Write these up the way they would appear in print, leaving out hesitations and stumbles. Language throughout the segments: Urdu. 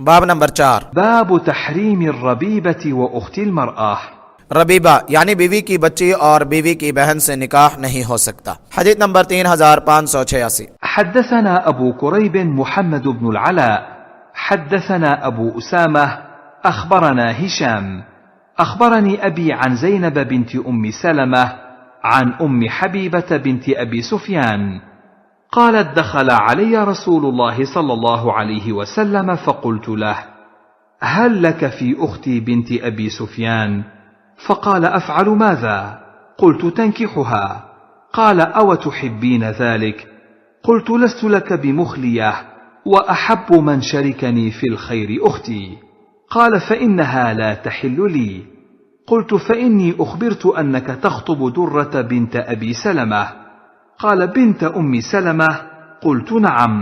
باب نمبر 4، باب تحريم الربيبة وأخت المرأة. ربیبہ یعنی بیوی کی بچی اور بیوی کی بہن سے نکاح نہیں ہو سکتا۔ حدیث نمبر 3586۔ حدثنا أبو كريب محمد بن العلاء حدثنا أبو أسامة أخبرنا هشام أخبرني أبي عن زينب بنت أم سلمة عن أم حبيبة بنت أبي سفيان قالت دخل علي رسول الله صلى الله عليه وسلم فقلت له هل لك في أختي بنت أبي سفيان؟ فقال أفعل ماذا؟ قلت تنكحها. قال أو تحبين ذلك؟ قلت لست لك بمخلية وأحب من شركني في الخير أختي. قال فإنها لا تحل لي. قلت فإني أخبرت أنك تخطب درة بنت أبي سلمة. قال بنت أم سلمة؟ قلت نعم.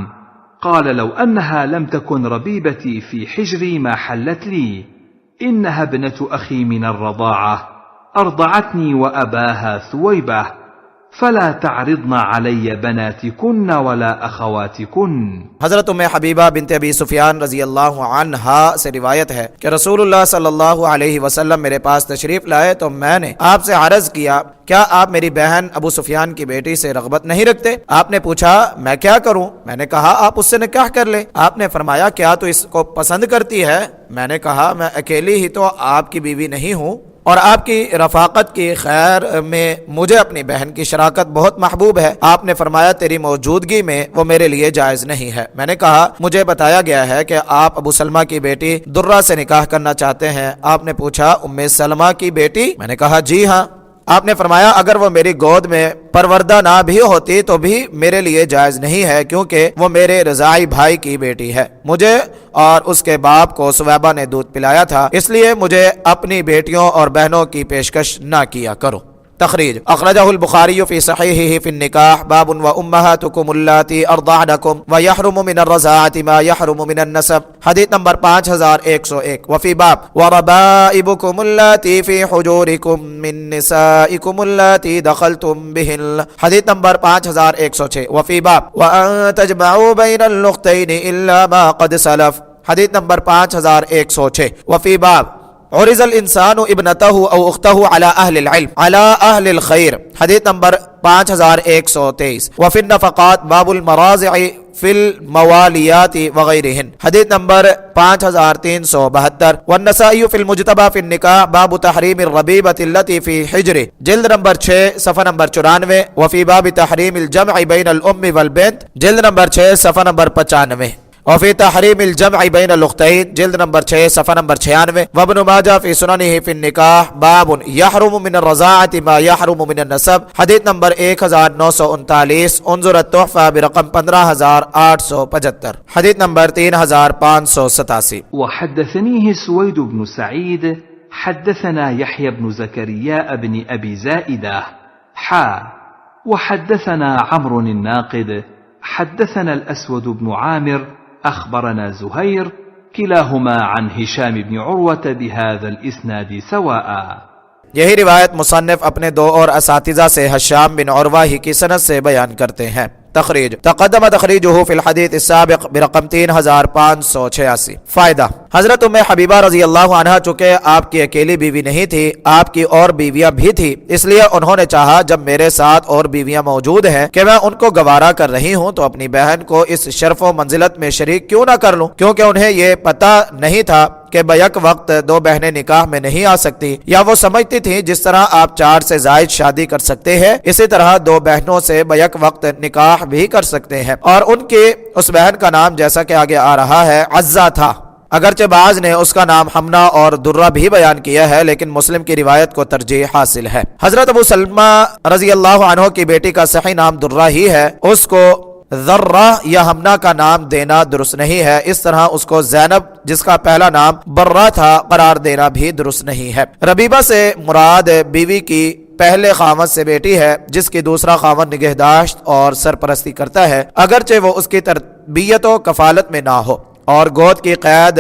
قال لو أنها لم تكن ربيبتي في حجري ما حلت لي. إنها ابنة أخي من الرضاعة أرضعتني وأباها ثويبة فلا تعرضن علی بناتکن ولا اخواتکن. حضرت ام حبیبہ بنت ابی سفیان رضی اللہ عنہا سے روایت ہے کہ رسول اللہ صلی اللہ علیہ وسلم میرے پاس تشریف لائے تو میں نے آپ سے عرض کیا کیا آپ میری بہن ابو سفیان کی بیٹی سے رغبت نہیں رکھتے؟ آپ نے پوچھا میں کیا کروں؟ میں نے کہا آپ اس سے نکاح کر لیں۔ آپ نے فرمایا کیا تو اس کو پسند کرتی ہے؟ میں نے کہا میں اکیلی ہی تو آپ کی بیوی نہیں ہوں اور آپ کی رفاقت کی خیر میں مجھے اپنی بہن کی شراکت بہت محبوب ہے۔ آپ نے فرمایا تیری موجودگی میں وہ میرے لیے جائز نہیں ہے۔ میں نے کہا مجھے بتایا گیا ہے کہ آپ ابو سلمہ کی بیٹی درہ سے نکاح کرنا چاہتے ہیں۔ آپ نے پوچھا ام سلمہ کی بیٹی؟ میں نے کہا جی ہاں۔ آپ نے فرمایا اگر وہ میری گود میں پروردہ نہ بھی ہوتی تو بھی میرے لیے جائز نہیں ہے کیونکہ وہ میرے رضاعی بھائی کی بیٹی ہے۔ مجھے اور اس کے باپ کو ثویبہ نے دودھ پلایا تھا، اس لیے مجھے اپنی بیٹیوں اور بہنوں کی پیشکش نہ کیا کرو۔ تخریج اخرجہ البخاری فی صحیحہ فی النکاح باب وامہاتکم اللاتی ارضعنکم ویحرم من الرضاعۃ ما یحرم من النسب، حدیث نمبر 5101۔ وفی باب وربائبکم اللاتی فی حجورکم من نسائکم اللاتی دخلتم بہن، حدیث نمبر 5106۔ وفی باب وان تجمعوا بین الاختین الا ما قد سلف، حدیث نمبر 5106۔ وفی باب عرض الانسان ابنتہ او اختہ علی اہل العلم علی اہل الخیر، حدیث نمبر 5123۔ وفی النفقات باب المراضع فی الموالیات وغیرہن، حدیث نمبر 5372۔ والنسائی فی المجتبى فی النکاح باب تحریم الربیبۃ التی فی حجر، جلد نمبر 6 صفحہ نمبر 94۔ وفی باب تحریم الجمع بین الام والبنت، جلد نمبر 6 صفحہ نمبر 95۔ وفی تحریم الجمع بین الاختین، جلد نمبر 6 صفحہ نمبر 96۔ وابن ماجہ فی سننہ فی النکاح باب یحرم من الرضاعۃ ما یحرم من النسب، حدیث نمبر 1939۔ انظر التحفہ برقم 15875، حدیث نمبر 3587۔ وحدثنيه سويد بن سعيد حدثنا يحيى بن زكريا بن أبي زائدة وحدثنا عمرو الناقد حدثنا الأسود بن عامر أخبرنا زهير كلاهما عن هشام بن عروة بهذا الإسناد سواء۔ یہی روایت مصنف اپنے دو اور اساتذہ سے ہشام بن عروہ ہی کی سند سے بیان کرتے ہیں۔ تخریج تقدم تخریجہ فی الحدیث السابق برقم 3586۔ فائدہ حضرت ام حبیبہ رضی اللہ عنہا چونکہ آپ کی اکیلی بیوی نہیں تھی، آپ کی اور بیویاں بھی تھی، اس لیے انہوں نے چاہا جب میرے ساتھ اور بیویاں موجود ہیں کہ میں ان کو گوارا کر رہی ہوں تو اپنی بہن کو اس شرف و منزلت میں شریک کیوں نہ کر لوں، کیونکہ انہیں یہ پتہ نہیں تھا کہ بیک وقت دو بہنیں نکاح میں نہیں آ سکتی، یا وہ سمجھتی تھیں جس طرح آپ 4 سے زائد شادی کر سکتے ہیں اسی طرح 2 بہنوں سے بیک وقت نکاح بھی کر سکتے ہیں۔ اور ان کی اس بہن کا نام جیسا کہ آگے آ رہا ہے عزہ تھا، اگرچہ بعض نے اس کا نام حمنا اور درہ بھی بیان کیا ہے لیکن مسلم کی روایت کو ترجیح حاصل ہے۔ حضرت ابو سلمہ رضی اللہ عنہ کی بیٹی کا صحیح نام درہ ہی ہے، اس کو ذرہ یا حمنا کا نام دینا درست نہیں ہے، اس طرح اس کو زینب جس کا پہلا نام برہ تھا قرار دینا بھی درست نہیں ہے۔ ربیبہ سے مراد بیوی کی پہلے خاوند سے بیٹی ہے جس کی دوسرا خاوند نگہداشت اور سرپرستی کرتا ہے، اگرچہ وہ اس کی تربیت و کفالت میں نہ ہو، اور گود کی قید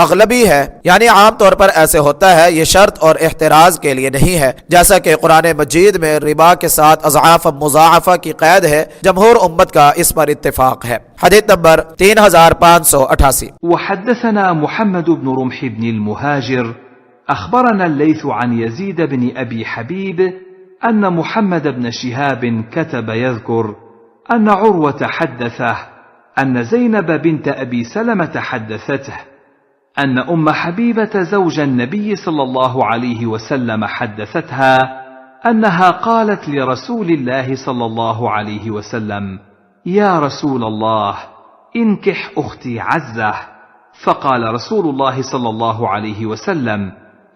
اغلبی ہے، یعنی عام طور پر ایسے ہوتا ہے، یہ شرط اور احتراز کے لیے نہیں ہے، جیسا کہ قرآن مجید میں ربا کے ساتھ اضعاف مضاعفہ کی قید ہے، جمہور امت کا اس پر اتفاق ہے۔ حدیث نمبر 3588۔ وحدثنا محمد بن رمح بن المهاجر أخبرنا الليث عن يزيد بن أبي حبيب أن محمد بن شهاب كتب يذكر أن عروة حدثه أن زينب بنت أبي سلمة حدثته أن أم حبيبة زوج النبي صلى الله عليه وسلم حدثتها أنها قالت لرسول الله صلى الله عليه وسلم: يا رسول الله، انكح أختي عزة. فقال رسول الله صلى الله عليه وسلم: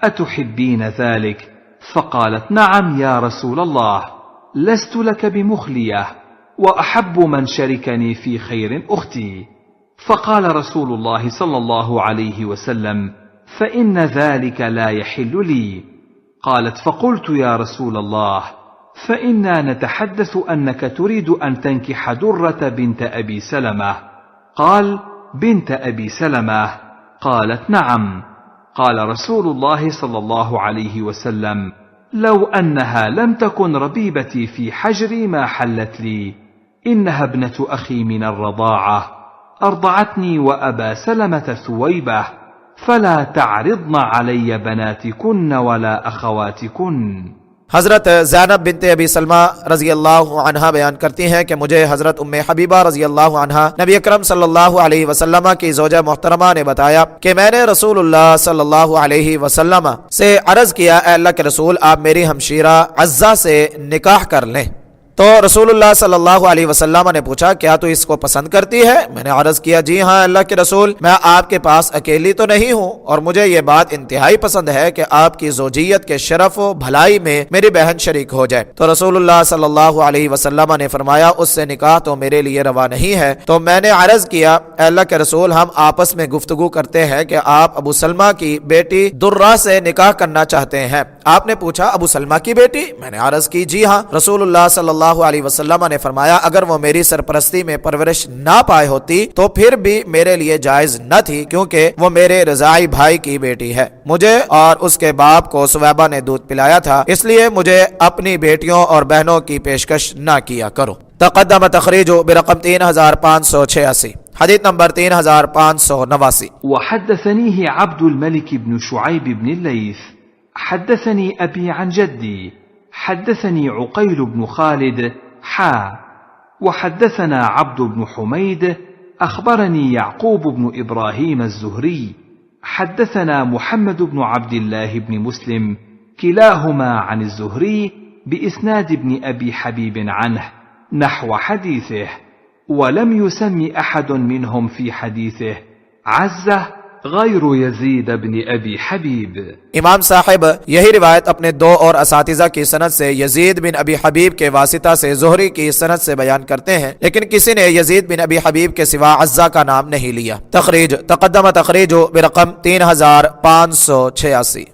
أتحبين ذلك؟ فقالت: نعم يا رسول الله، لست لك بمخلية، وأحب من شركني في خير أختي. فقال رسول الله صلى الله عليه وسلم: فإن ذلك لا يحل لي. قالت: فقلت: يا رسول الله، فإنا نتحدث أنك تريد أن تنكح درة بنت أبي سلمة. قال: بنت أبي سلمة؟ قالت: نعم. قال رسول الله صلى الله عليه وسلم: لو أنها لم تكن ربيبتي في حجري ما حلت لي، إنها ابنة أخي من الرضاعة، أرضعتني وأبا سلمة ثويبة، فلا تعرضن علي بناتكن ولا أخواتكن. حضرت زینب بنت ابی سلمہ رضی اللہ عنہا بیان کرتی ہیں کہ مجھے حضرت ام حبیبہ رضی اللہ عنہا نبی اکرم صلی اللہ علیہ وسلم کی زوجہ محترمہ نے بتایا کہ میں نے رسول اللہ صلی اللہ علیہ وسلم سے عرض کیا: اے اللہ کے رسول، آپ میری ہمشیرہ عزہ سے نکاح کر لیں۔ تو رسول اللہ صلی اللہ علیہ وسلم نے پوچھا: کیا تو اس کو پسند کرتی ہے؟ میں نے عرض کیا: جی ہاں اللہ کے رسول، میں آپ کے پاس اکیلی تو نہیں ہوں، اور مجھے یہ بات انتہائی پسند ہے کہ آپ کی زوجیت کے شرف و بھلائی میں میری بہن شریک ہو جائے۔ تو رسول اللہ صلی اللہ علیہ وسلم نے فرمایا: اس سے نکاح تو میرے لیے روا نہیں ہے۔ تو میں نے عرض کیا: اے اللہ کے رسول، ہم آپس میں گفتگو کرتے ہیں کہ آپ ابو سلمہ کی بیٹی درہ سے نکاح کرنا چاہتے ہیں۔ آپ نے پوچھا: ابو سلمہ کی بیٹی؟ میں نے عرض کی: جی ہاں۔ رسول اللہ صلی اللہ علیہ وسلم نے فرمایا: اگر وہ میری سرپرستی میں پرورش نہ پائے ہوتی تو پھر بھی میرے لیے جائز نہ تھی، کیونکہ وہ میرے رضاعی بھائی کی بیٹی ہے۔ مجھے اور اس کے باپ کو سویبہ نے دودھ پلایا تھا، اس لیے مجھے اپنی بیٹیوں اور بہنوں کی پیشکش نہ کیا کرو۔ تقدم تخریج برقم 3586۔ حدیث نمبر 3589۔ وحدثنيه عبد الملك بن شعيب بن الليث حدثني أبي عن جدي حدثني عقيل بن خالد وحدثنا عبد بن حميد أخبرني يعقوب بن إبراهيم الزهري حدثنا محمد بن عبد الله بن مسلم كلاهما عن الزهري بإسناد ابن أبي حبيب عنه نحو حديثه، ولم يسم أحد منهم في حديثه عزة غیر یزید بن ابی حبیب۔ امام صاحب یہی روایت اپنے دو اور اساتذہ کی سند سے یزید بن ابی حبیب کے واسطہ سے زہری کی سند سے بیان کرتے ہیں، لیکن کسی نے یزید بن ابی حبیب کے سوا عزہ کا نام نہیں لیا۔ تخریج تقدم تخریج برقم 3586۔